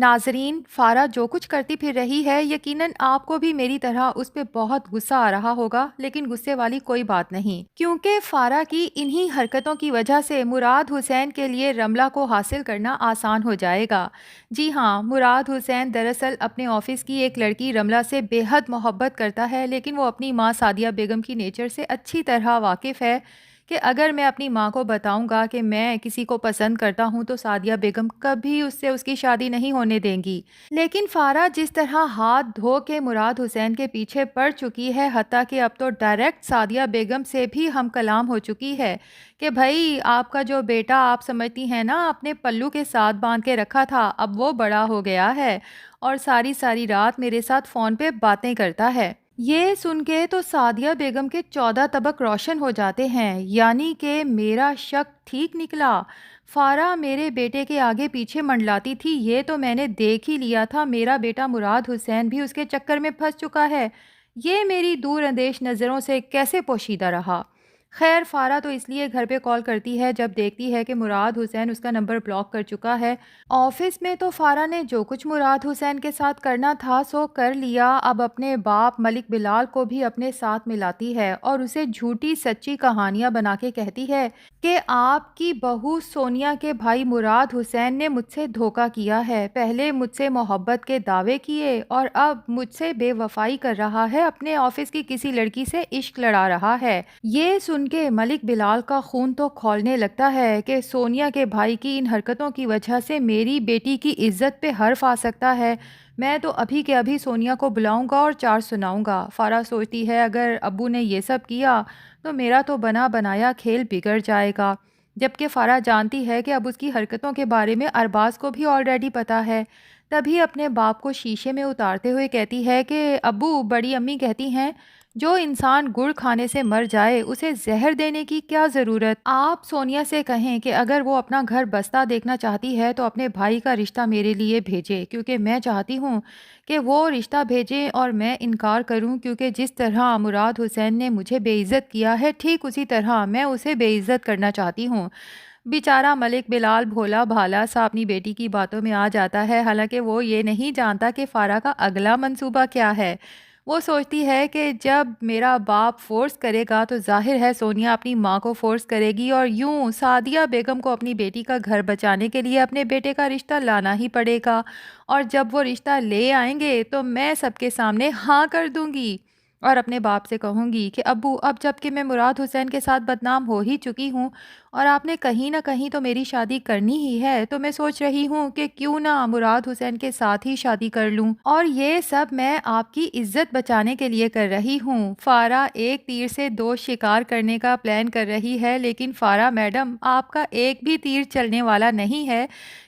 ناظرین، فارا جو کچھ کرتی پھر رہی ہے یقیناً آپ کو بھی میری طرح اس پہ بہت غصہ آ رہا ہوگا، لیکن غصے والی کوئی بات نہیں، کیونکہ فارا کی انہی حرکتوں کی وجہ سے مراد حسین کے لیے رملہ کو حاصل کرنا آسان ہو جائے گا۔ جی ہاں، مراد حسین دراصل اپنے آفس کی ایک لڑکی رملہ سے بے حد محبت کرتا ہے، لیکن وہ اپنی ماں سعدیہ بیگم کی نیچر سے اچھی طرح واقف ہے کہ اگر میں اپنی ماں کو بتاؤں گا کہ میں کسی کو پسند کرتا ہوں تو سعدیہ بیگم کبھی اس سے اس کی شادی نہیں ہونے دیں گی۔ لیکن فارا جس طرح ہاتھ دھو کے مراد حسین کے پیچھے پڑ چکی ہے، حتیٰ کہ اب تو ڈائریکٹ سعدیہ بیگم سے بھی ہم کلام ہو چکی ہے کہ بھائی آپ کا جو بیٹا آپ سمجھتی ہیں نا اپنے پلو کے ساتھ باندھ کے رکھا تھا، اب وہ بڑا ہو گیا ہے اور ساری ساری رات میرے ساتھ فون پہ باتیں کرتا ہے۔ یہ سن کے تو سعدیہ بیگم کے 14 طبق روشن ہو جاتے ہیں، یعنی کہ میرا شک ٹھیک نکلا۔ فارا میرے بیٹے کے آگے پیچھے منڈلاتی تھی، یہ تو میں نے دیکھ ہی لیا تھا، میرا بیٹا مراد حسین بھی اس کے چکر میں پھنس چکا ہے۔ یہ میری دور اندیش نظروں سے کیسے پوشیدہ رہا؟ خیر، فارا تو اس لیے گھر پہ کال کرتی ہے جب دیکھتی ہے کہ مراد حسین اس کا نمبر بلاک کر چکا ہے۔ آفس میں تو فارا نے جو کچھ مراد حسین کے ساتھ کرنا تھا سو کر لیا، اب اپنے باپ ملک بلال کو بھی اپنے ساتھ ملاتی ہے اور اسے جھوٹی سچی کہانیاں بنا کے کہتی ہے کہ آپ کی بہو سونیا کے بھائی مراد حسین نے مجھ سے دھوکہ کیا ہے، پہلے مجھ سے محبت کے دعوے کیے اور اب مجھ سے بے وفائی کر رہا ہے، اپنے آفس کی کسی لڑکی سے عشق لڑا رہا ہے۔ یہ سن کے ملک بلال کا خون تو کھولنے لگتا ہے کہ سونیا کے بھائی کی ان حرکتوں کی وجہ سے میری بیٹی کی عزت پہ حرف آ سکتا ہے، میں تو ابھی کے ابھی سونیا کو بلاؤں گا اور چار سناؤں گا۔ فارا سوچتی ہے اگر ابو نے یہ سب کیا تو میرا تو بنا بنایا کھیل بگڑ جائے گا، جبکہ فارا جانتی ہے کہ اب اس کی حرکتوں کے بارے میں ارباز کو بھی آلریڈی پتہ ہے۔ تبھی اپنے باپ کو شیشے میں اتارتے ہوئے کہتی ہے کہ ابو، بڑی امی کہتی ہیں جو انسان گڑ کھانے سے مر جائے اسے زہر دینے کی کیا ضرورت؟ آپ سونیا سے کہیں کہ اگر وہ اپنا گھر بستا دیکھنا چاہتی ہے تو اپنے بھائی کا رشتہ میرے لیے بھیجے، کیونکہ میں چاہتی ہوں کہ وہ رشتہ بھیجے اور میں انکار کروں، کیونکہ جس طرح مراد حسین نے مجھے بے عزت کیا ہے ٹھیک اسی طرح میں اسے بے عزت کرنا چاہتی ہوں۔ بیچارہ ملک بلال بھولا بھالا سا اپنی بیٹی کی باتوں میں آ جاتا ہے، حالانکہ وہ یہ نہیں جانتا کہ فارا کا اگلا منصوبہ کیا ہے۔ وہ سوچتی ہے کہ جب میرا باپ فورس کرے گا تو ظاہر ہے سونیا اپنی ماں کو فورس کرے گی اور یوں سعدیہ بیگم کو اپنی بیٹی کا گھر بچانے کے لیے اپنے بیٹے کا رشتہ لانا ہی پڑے گا، اور جب وہ رشتہ لے آئیں گے تو میں سب کے سامنے ہاں کر دوں گی اور اپنے باپ سے کہوں گی کہ ابو، اب جب کہ میں مراد حسین کے ساتھ بدنام ہو ہی چکی ہوں اور آپ نے کہیں نہ کہیں تو میری شادی کرنی ہی ہے، تو میں سوچ رہی ہوں کہ کیوں نہ مراد حسین کے ساتھ ہی شادی کر لوں، اور یہ سب میں آپ کی عزت بچانے کے لیے کر رہی ہوں۔ فارا ایک تیر سے دو شکار کرنے کا پلان کر رہی ہے، لیکن فارا میڈم، آپ کا ایک بھی تیر چلنے والا نہیں ہے،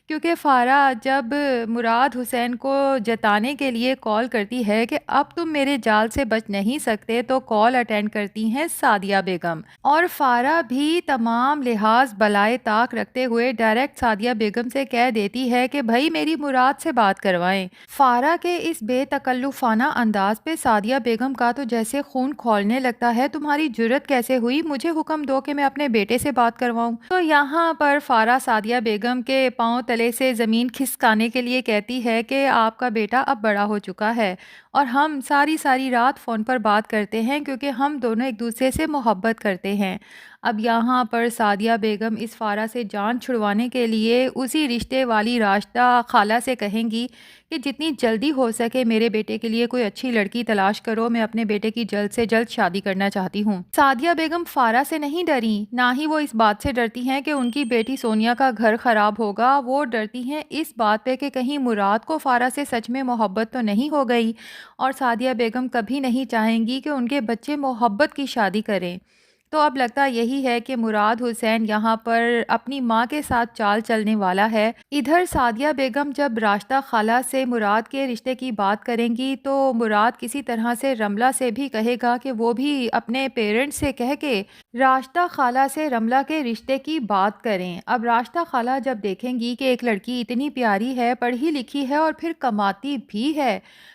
کیونکہ فارا جب مراد حسین کو جتانے کے لیے کال کرتی ہے کہ اب تم میرے جال سے بچ نہیں سکتے تو کال اٹینڈ کرتی ہیں سعدیہ بیگم، اور فارا بھی تمام لحاظ بالائے طاق رکھتے ہوئے ڈائریکٹ سعدیہ بیگم سے کہہ دیتی ہے کہ بھائی میری مراد سے بات کروائیں۔ فارا کے اس بے تکلفانہ انداز پہ سعدیہ بیگم کا تو جیسے خون کھولنے لگتا ہے، تمہاری جرت کیسے ہوئی مجھے حکم دو کہ میں اپنے بیٹے سے بات کرواؤں؟ تو یہاں پر فارا سعدیہ بیگم کے پاؤں تلے سے زمین کھسکانے کے لیے کہتی ہے کہ آپ کا بیٹا اب بڑا ہو چکا ہے اور ہم ساری ساری رات فون پر بات کرتے ہیں کیونکہ ہم دونوں ایک دوسرے سے محبت کرتے ہیں۔ اب یہاں پر سعدیہ بیگم اس فارا سے جان چھڑوانے کے لیے اسی رشتے والی راشدہ خالہ سے کہیں گی کہ جتنی جلدی ہو سکے میرے بیٹے کے لیے کوئی اچھی لڑکی تلاش کرو، میں اپنے بیٹے کی جلد سے جلد شادی کرنا چاہتی ہوں۔ سعدیہ بیگم فارا سے نہیں ڈری، نہ ہی وہ اس بات سے ڈرتی ہیں کہ ان کی بیٹی سونیا کا گھر خراب ہوگا، وہ ڈرتی ہیں اس بات پہ کہ کہیں مراد کو فارا سے سچ میں محبت تو نہیں ہو گئی، اور سعدیہ بیگم کبھی نہیں چاہیں گی کہ ان کے بچے محبت کی شادی کریں۔ تو اب لگتا یہی ہے کہ مراد حسین یہاں پر اپنی ماں کے ساتھ چال چلنے والا ہے۔ ادھر سعدیہ بیگم جب راشدہ خالہ سے مراد کے رشتے کی بات کریں گی تو مراد کسی طرح سے رملہ سے بھی کہے گا کہ وہ بھی اپنے پیرنٹس سے کہہ کے راشدہ خالہ سے رملہ کے رشتے کی بات کریں۔ اب راشدہ خالہ جب دیکھیں گی کہ ایک لڑکی اتنی پیاری ہے، پڑھی لکھی ہے اور پھر کماتی بھی ہے،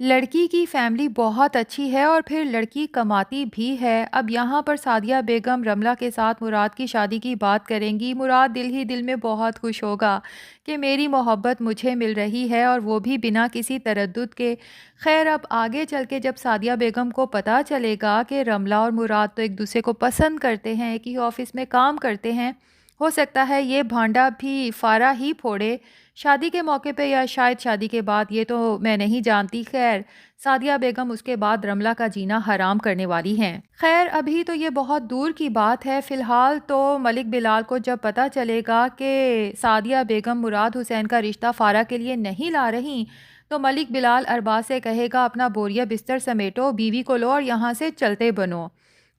لڑکی کی فیملی بہت اچھی ہے اور پھر لڑکی کماتی بھی ہے۔ اب یہاں پر سعدیہ بیگم رملہ کے ساتھ مراد کی شادی کی بات کریں گی۔ مراد دل ہی دل میں بہت خوش ہوگا کہ میری محبت مجھے مل رہی ہے، اور وہ بھی بنا کسی تردد کے۔ خیر اب آگے چل کے جب سعدیہ بیگم کو پتہ چلے گا کہ رملہ اور مراد تو ایک دوسرے کو پسند کرتے ہیں، ایک ہی آفس میں کام کرتے ہیں، ہو سکتا ہے یہ بھانڈا بھی فارا ہی پھوڑے شادی کے موقع پہ یا شاید شادی کے بعد، یہ تو میں نہیں جانتی۔ خیر سعدیہ بیگم اس کے بعد رملہ کا جینا حرام کرنے والی ہیں۔ خیر ابھی تو یہ بہت دور کی بات ہے، فی الحال تو ملک بلال کو جب پتہ چلے گا کہ سعدیہ بیگم مراد حسین کا رشتہ فارا کے لیے نہیں لا رہی، تو ملک بلال ارباز سے کہے گا اپنا بوریا بستر سمیٹو، بیوی کو لو اور یہاں سے چلتے بنو۔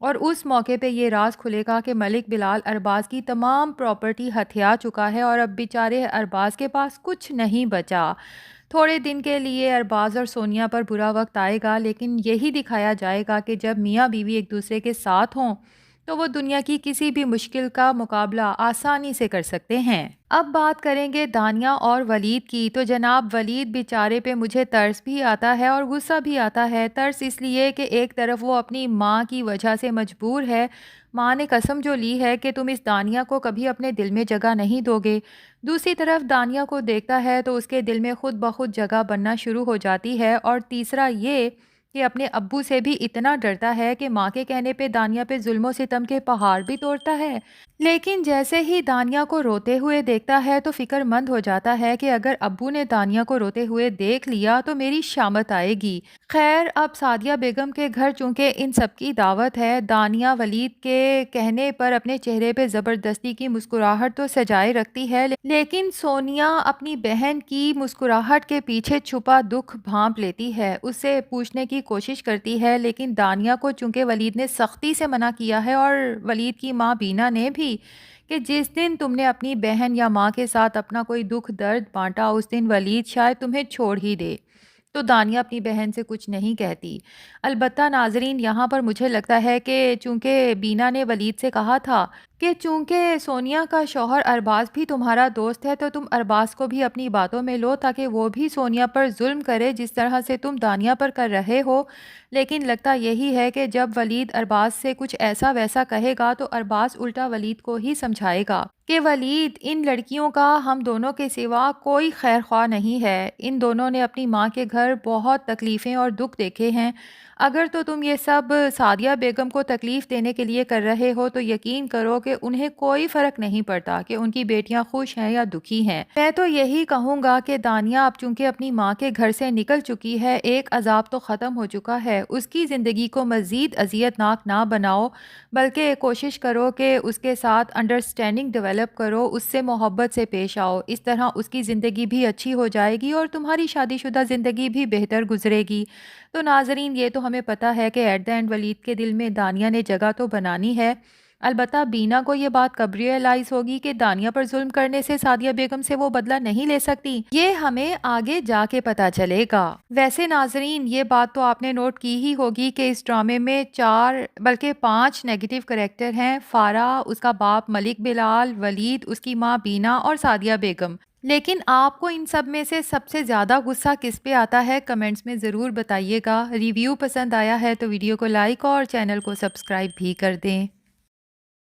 اور اس موقع پہ یہ راز کھلے گا کہ ملک بلال ارباز کی تمام پراپرٹی ہتھیا چکا ہے اور اب بیچارے ارباز کے پاس کچھ نہیں بچا۔ تھوڑے دن کے لیے ارباز اور سونیا پر برا وقت آئے گا، لیکن یہی دکھایا جائے گا کہ جب میاں بیوی ایک دوسرے کے ساتھ ہوں تو وہ دنیا کی کسی بھی مشکل کا مقابلہ آسانی سے کر سکتے ہیں۔ اب بات کریں گے دانیہ اور ولید کی، تو جناب ولید بیچارے پہ مجھے ترس بھی آتا ہے اور غصہ بھی آتا ہے۔ ترس اس لیے کہ ایک طرف وہ اپنی ماں کی وجہ سے مجبور ہے، ماں نے قسم جو لی ہے کہ تم اس دانیہ کو کبھی اپنے دل میں جگہ نہیں دو گے، دوسری طرف دانیہ کو دیکھتا ہے تو اس کے دل میں خود بخود جگہ بننا شروع ہو جاتی ہے، اور تیسرا یہ کہ اپنے ابو سے بھی اتنا ڈرتا ہے کہ ماں کے کہنے پہ دانیہ پہ ظلم و ستم کے پہاڑ بھی توڑتا ہے۔ لیکن جیسے ہی دانیہ کو روتے ہوئے دیکھتا ہے تو فکر مند ہو جاتا ہے کہ اگر ابو نے دانیہ کو روتے ہوئے دیکھ لیا تو میری شامت آئے گی۔ خیر اب سعدیہ بیگم کے گھر چونکہ ان سب کی دعوت ہے، دانیہ ولید کے کہنے پر اپنے چہرے پہ زبردستی کی مسکراہٹ تو سجائے رکھتی ہے، لیکن سونیا اپنی بہن کی مسکراہٹ کے پیچھے چھپا دکھ بھانپ لیتی ہے، اس سے پوچھنے کی کوشش کرتی ہے، لیکن دانیہ کو چونکہ ولید نے سختی سے منع کیا ہے اور ولید کی ماں بینا نے بھی کہ جس دن تم نے اپنی بہن یا ماں کے ساتھ اپنا کوئی دکھ درد بانٹا اس دن ولید شاید تمہیں چھوڑ ہی دے، تو دانیہ اپنی بہن سے کچھ نہیں کہتی۔ البتہ ناظرین یہاں پر مجھے لگتا ہے کہ چونکہ بینا نے ولید سے کہا تھا کہ چونکہ سونیا کا شوہر ارباز بھی تمہارا دوست ہے تو تم ارباز کو بھی اپنی باتوں میں لو تاکہ وہ بھی سونیا پر ظلم کرے جس طرح سے تم دانیہ پر کر رہے ہو، لیکن لگتا یہی ہے کہ جب ولید ارباز سے کچھ ایسا ویسا کہے گا تو ارباز الٹا ولید کو ہی سمجھائے گا کہ ولید ان لڑکیوں کا ہم دونوں کے سوا کوئی خیر خواہ نہیں ہے، ان دونوں نے اپنی ماں کے گھر بہت تکلیفیں اور دکھ دیکھے ہیں، اگر تو تم یہ سب سعدیہ بیگم کو تکلیف دینے کے لیے کر رہے ہو تو یقین کرو کہ انہیں کوئی فرق نہیں پڑتا کہ ان کی بیٹیاں خوش ہیں یا دکھی ہیں۔ میں تو یہی کہوں گا کہ دانیہ اب چونکہ اپنی ماں کے گھر سے نکل چکی ہے، ایک عذاب تو ختم ہو چکا ہے، اس کی زندگی کو مزید اذیت ناک نہ بناؤ، بلکہ کوشش کرو کہ اس کے ساتھ انڈرسٹینڈنگ ڈیولپ کرو، اس سے محبت سے پیش آؤ، اس طرح اس کی زندگی بھی اچھی ہو جائے گی اور تمہاری شادی شدہ زندگی بھی بہتر گزرے گی۔ تو ناظرین یہ تو ہمیں پتہ ہے کہ ایٹ دا اینڈ ولید کے دل میں دانیہ نے جگہ تو بنانی ہے، البتہ بینا کو یہ بات کب ریئلائز ہوگی کہ دانیہ پر ظلم کرنے سے سعدیہ بیگم سے وہ بدلہ نہیں لے سکتی، یہ ہمیں آگے جا کے پتہ چلے گا۔ ویسے ناظرین یہ بات تو آپ نے نوٹ کی ہی ہوگی کہ اس ڈرامے میں 4 بلکہ 5 نیگیٹو کریکٹر ہیں، فارا، اس کا باپ ملک بلال، ولید، اس کی ماں بینا اور سعدیہ بیگم۔ لیکن آپ کو ان سب میں سے سب سے زیادہ غصہ کس پہ آتا ہے کمنٹس میں ضرور بتائیے گا۔ ریویو پسند آیا ہے تو ویڈیو کو لائک اور چینل کو سبسکرائب بھی کر دیں۔